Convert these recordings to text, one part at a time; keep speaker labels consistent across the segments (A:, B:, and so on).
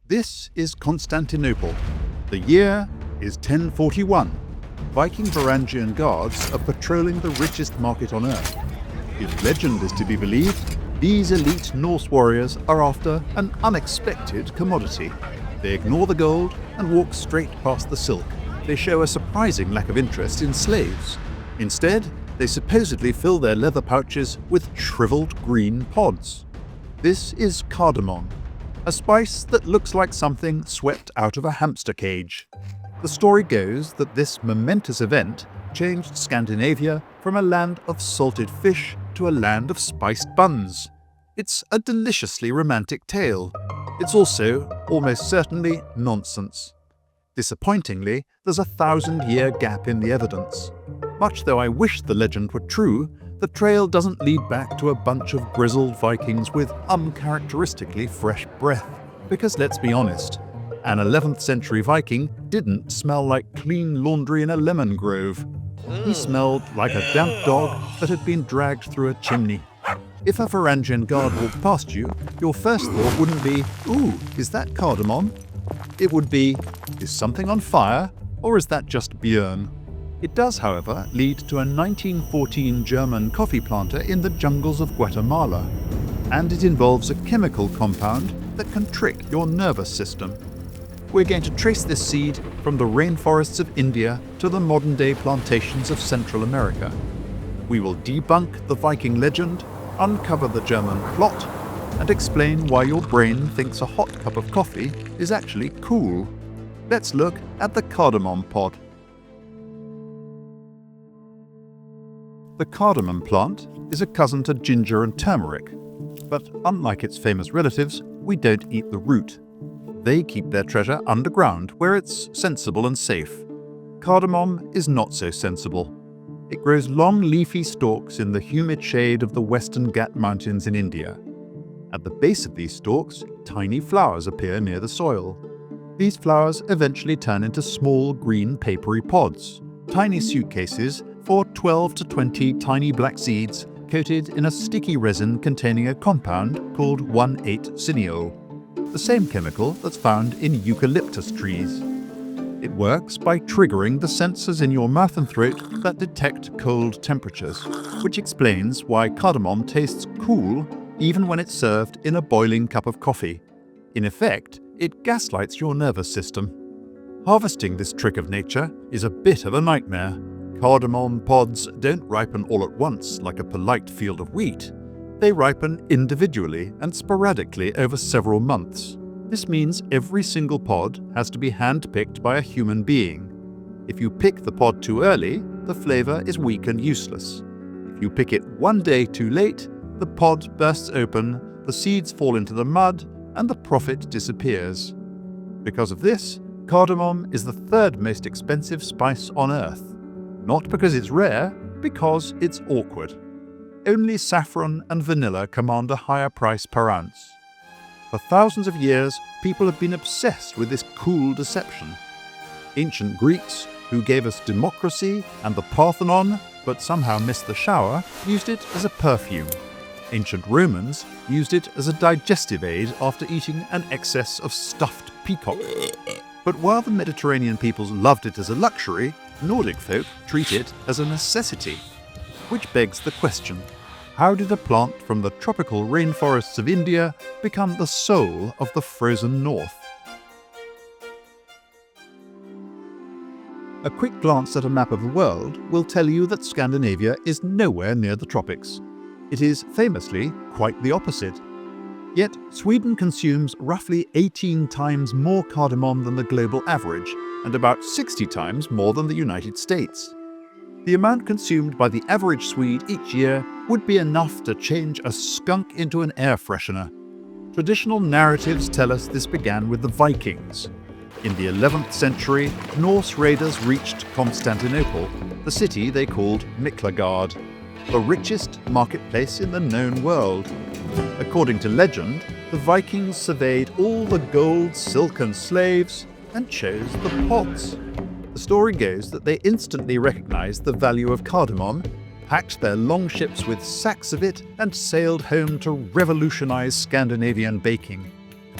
A: This is Constantinople. The year is 1041. Viking Varangian guards are patrolling the richest market on Earth. If legend is to be believed, these elite Norse warriors are after an unexpected commodity. They ignore the gold and walk straight past the silk. They show a surprising lack of interest in slaves. Instead, they supposedly fill their leather pouches with shriveled green pods. This is cardamom, a spice that looks like something swept out of a hamster cage. The story goes that this momentous event changed Scandinavia from a land of salted fish to a land of spiced buns. It's a deliciously romantic tale. It's also, almost certainly, nonsense. Disappointingly, there's a 1,000-year gap in the evidence. Much though I wish the legend were true, the trail doesn't lead back to a bunch of grizzled Vikings with uncharacteristically fresh breath. Because let's be honest, an 11th century Viking didn't smell like clean laundry in a lemon grove. He smelled like a damp dog that had been dragged through a chimney. If a Varangian guard walked past you, your first thought wouldn't be, "Ooh, is that cardamom?" It would be, "Is something on fire, or is that just Björn?" It does, however, lead to a 1914 German coffee planter in the jungles of Guatemala, and it involves a chemical compound that can trick your nervous system. We're going to trace this seed from the rainforests of India to the modern-day plantations of Central America. We will debunk the Viking legend, uncover the German plot, and explain why your brain thinks a hot cup of coffee is actually cool. Let's look at the cardamom pod. The cardamom plant is a cousin to ginger and turmeric, but unlike its famous relatives, we don't eat the root. They keep their treasure underground, where it's sensible and safe. Cardamom is not so sensible. It grows long leafy stalks in the humid shade of the Western Ghat Mountains in India. At the base of these stalks, tiny flowers appear near the soil. These flowers eventually turn into small green papery pods, tiny suitcases for 12 to 20 tiny black seeds coated in a sticky resin containing a compound called 1,8-cineol, the same chemical that's found in eucalyptus trees. It works by triggering the sensors in your mouth and throat that detect cold temperatures, which explains why cardamom tastes cool even when it's served in a boiling cup of coffee. In effect, it gaslights your nervous system. Harvesting this trick of nature is a bit of a nightmare. Cardamom pods don't ripen all at once like a polite field of wheat. They ripen individually and sporadically over several months. This means every single pod has to be hand-picked by a human being. If you pick the pod too early, the flavor is weak and useless. If you pick it one day too late, the pod bursts open, the seeds fall into the mud, and the profit disappears. Because of this, cardamom is the third most expensive spice on Earth. Not because it's rare, because it's awkward. Only saffron and vanilla command a higher price per ounce. For thousands of years, people have been obsessed with this cool deception. Ancient Greeks, who gave us democracy and the Parthenon, but somehow missed the shower, used it as a perfume. Ancient Romans used it as a digestive aid after eating an excess of stuffed peacock. But while the Mediterranean peoples loved it as a luxury, Nordic folk treat it as a necessity. Which begs the question, how did a plant from the tropical rainforests of India become the soul of the frozen north? A quick glance at a map of the world will tell you that Scandinavia is nowhere near the tropics. It is famously quite the opposite. Yet, Sweden consumes roughly 18 times more cardamom than the global average, and about 60 times more than the United States. The amount consumed by the average Swede each year would be enough to change a skunk into an air freshener. Traditional narratives tell us this began with the Vikings. In the 11th century, Norse raiders reached Constantinople, the city they called Miklagard, the richest marketplace in the known world. According to legend, the Vikings surveyed all the gold, silk and slaves and chose the pods. The story goes that they instantly recognized the value of cardamom, packed their long ships with sacks of it, and sailed home to revolutionize Scandinavian baking.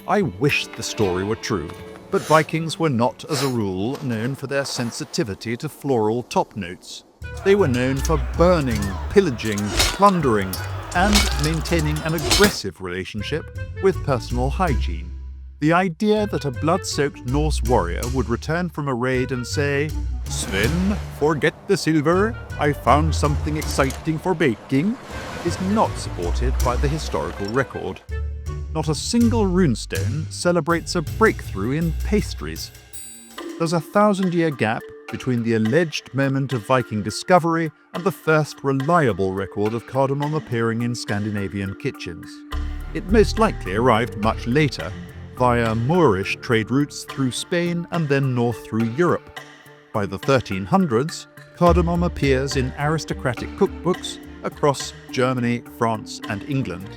A: I wish the story were true, but Vikings were not, as a rule, known for their sensitivity to floral top notes. They were known for burning, pillaging, plundering, and maintaining an aggressive relationship with personal hygiene. The idea that a blood-soaked Norse warrior would return from a raid and say, "Sven, forget the silver, I found something exciting for baking," is not supported by the historical record. Not a single runestone celebrates a breakthrough in pastries. There's a 1,000-year gap between the alleged moment of Viking discovery and the first reliable record of cardamom appearing in Scandinavian kitchens. It most likely arrived much later, via Moorish trade routes through Spain and then north through Europe. By the 1300s, cardamom appears in aristocratic cookbooks across Germany, France, and England.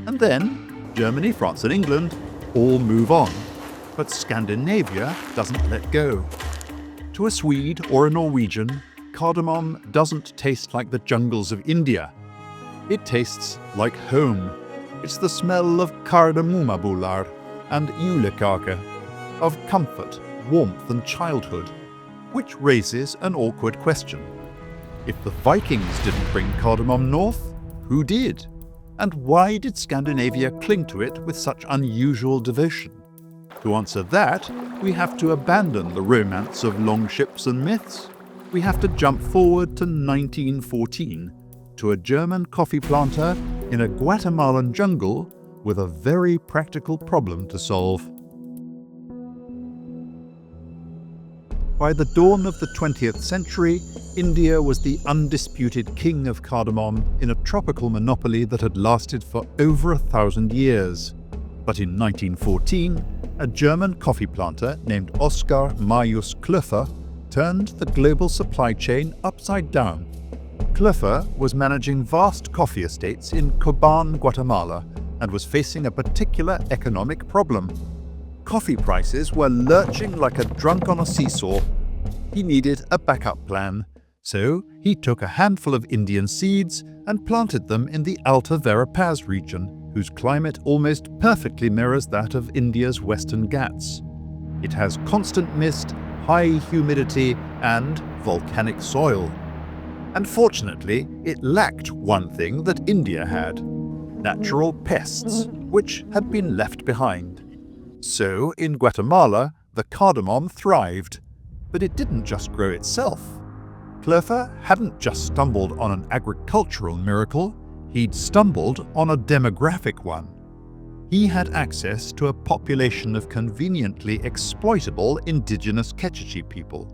A: And then, Germany, France, and England all move on. But Scandinavia doesn't let go. To a Swede or a Norwegian, cardamom doesn't taste like the jungles of India. It tastes like home. It's the smell of kardemommabullar and julekake, of comfort, warmth, and childhood, which raises an awkward question. If the Vikings didn't bring cardamom north, who did? And why did Scandinavia cling to it with such unusual devotion? To answer that, we have to abandon the romance of longships and myths. We have to jump forward to 1914, to a German coffee planter in a Guatemalan jungle with a very practical problem to solve. By the dawn of the 20th century, India was the undisputed king of cardamom in a tropical monopoly that had lasted for over 1,000 years. But in 1914, a German coffee planter named Oskar Marius Klöffer turned the global supply chain upside down. Klöffer was managing vast coffee estates in Cobán, Guatemala, and was facing a particular economic problem. Coffee prices were lurching like a drunk on a seesaw. He needed a backup plan, so he took a handful of Indian seeds and planted them in the Alta Verapaz region, whose climate almost perfectly mirrors that of India's Western Ghats. It has constant mist, high humidity, and volcanic soil. Unfortunately, it lacked one thing that India had: natural pests, which had been left behind. So, in Guatemala, the cardamom thrived. But it didn't just grow itself. Klöffer hadn't just stumbled on an agricultural miracle, he'd stumbled on a demographic one. He had access to a population of conveniently exploitable indigenous Quechua people.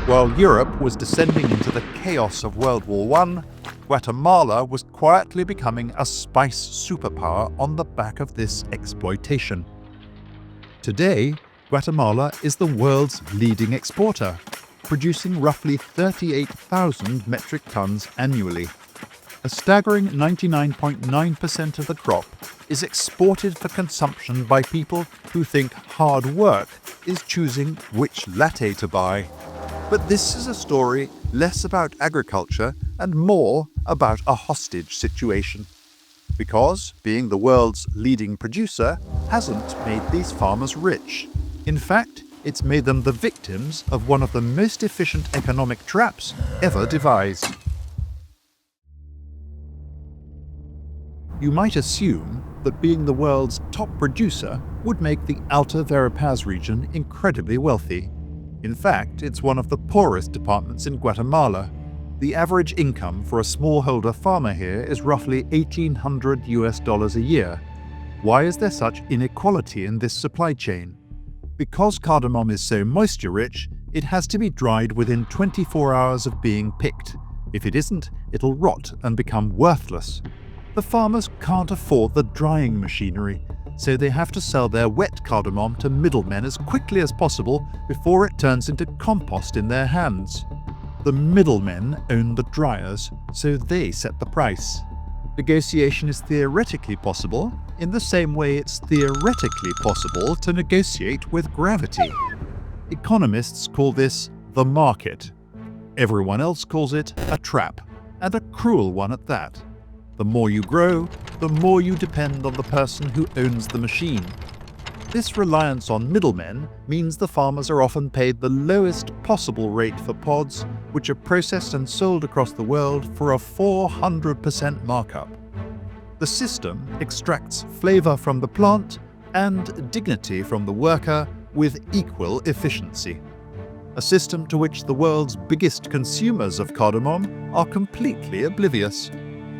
A: While Europe was descending into the chaos of World War I, Guatemala was quietly becoming a spice superpower on the back of this exploitation. Today, Guatemala is the world's leading exporter, producing roughly 38,000 metric tons annually. A staggering 99.9% of the crop is exported for consumption by people who think hard work is choosing which latte to buy. But this is a story less about agriculture and more about a hostage situation. Because being the world's leading producer hasn't made these farmers rich. In fact, it's made them the victims of one of the most efficient economic traps ever devised. You might assume that being the world's top producer would make the Alta Verapaz region incredibly wealthy. In fact, it's one of the poorest departments in Guatemala. The average income for a smallholder farmer here is roughly $1,800 a year. Why is there such inequality in this supply chain? Because cardamom is so moisture-rich, it has to be dried within 24 hours of being picked. If it isn't, it'll rot and become worthless. The farmers can't afford the drying machinery, so they have to sell their wet cardamom to middlemen as quickly as possible before it turns into compost in their hands. The middlemen own the dryers, so they set the price. Negotiation is theoretically possible, in the same way it's theoretically possible to negotiate with gravity. Economists call this the market. Everyone else calls it a trap, and a cruel one at that. The more you grow, the more you depend on the person who owns the machine. This reliance on middlemen means the farmers are often paid the lowest possible rate for pods, which are processed and sold across the world for a 400% markup. The system extracts flavor from the plant and dignity from the worker with equal efficiency. A system to which the world's biggest consumers of cardamom are completely oblivious.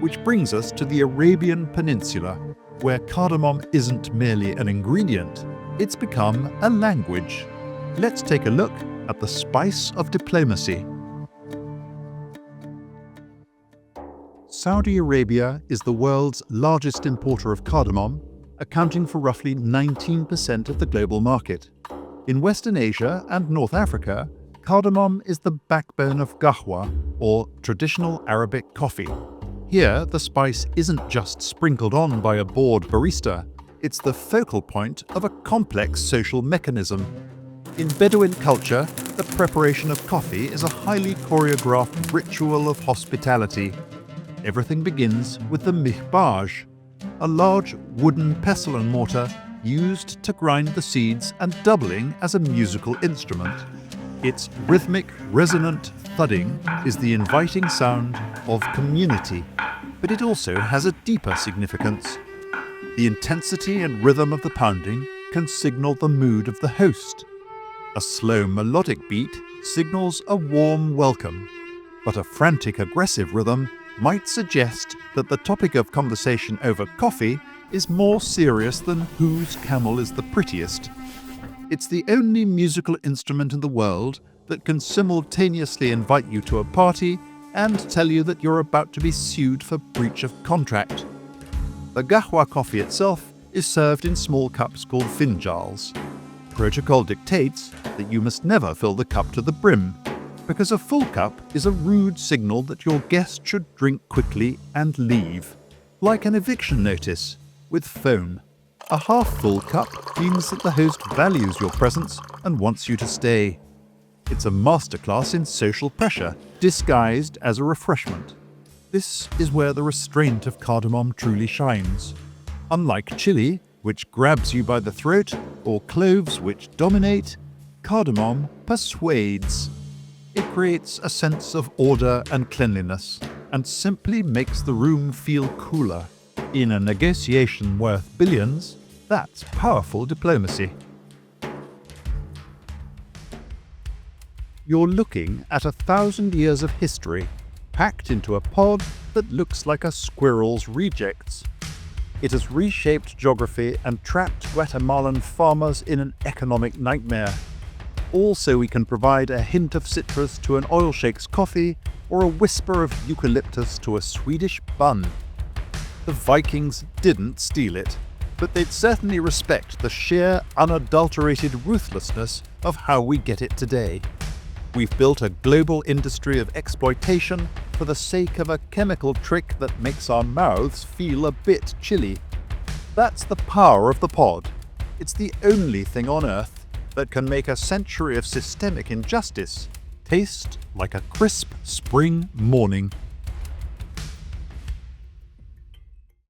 A: Which brings us to the Arabian Peninsula, where cardamom isn't merely an ingredient, it's become a language. Let's take a look at the spice of diplomacy. Saudi Arabia is the world's largest importer of cardamom, accounting for roughly 19% of the global market. In Western Asia and North Africa, cardamom is the backbone of qahwa, or traditional Arabic coffee. Here, the spice isn't just sprinkled on by a bored barista, it's the focal point of a complex social mechanism. In Bedouin culture, the preparation of coffee is a highly choreographed ritual of hospitality. Everything begins with the mihbaj, a large wooden pestle and mortar used to grind the seeds and doubling as a musical instrument. Its rhythmic, resonant thudding is the inviting sound of community, but it also has a deeper significance. The intensity and rhythm of the pounding can signal the mood of the host. A slow melodic beat signals a warm welcome, but a frantic aggressive rhythm might suggest that the topic of conversation over coffee is more serious than whose camel is the prettiest. It's the only musical instrument in the world that can simultaneously invite you to a party and tell you that you're about to be sued for breach of contract. The qahwa coffee itself is served in small cups called finjals. Protocol dictates that you must never fill the cup to the brim, because a full cup is a rude signal that your guest should drink quickly and leave, like an eviction notice, with foam. A half-full cup means that the host values your presence and wants you to stay. It's a masterclass in social pressure, disguised as a refreshment. This is where the restraint of cardamom truly shines. Unlike chili, which grabs you by the throat, or cloves which dominate, cardamom persuades. It creates a sense of order and cleanliness, and simply makes the room feel cooler. In a negotiation worth billions, that's powerful diplomacy. You're looking at 1,000 years of history, packed into a pod that looks like a squirrel's rejects. It has reshaped geography and trapped Guatemalan farmers in an economic nightmare. All so we can provide a hint of citrus to an oil shakes coffee or a whisper of eucalyptus to a Swedish bun. The Vikings didn't steal it, but they'd certainly respect the sheer, unadulterated ruthlessness of how we get it today. We've built a global industry of exploitation for the sake of a chemical trick that makes our mouths feel a bit chilly. That's the power of the pod. It's the only thing on Earth that can make a century of systemic injustice taste like a crisp spring morning.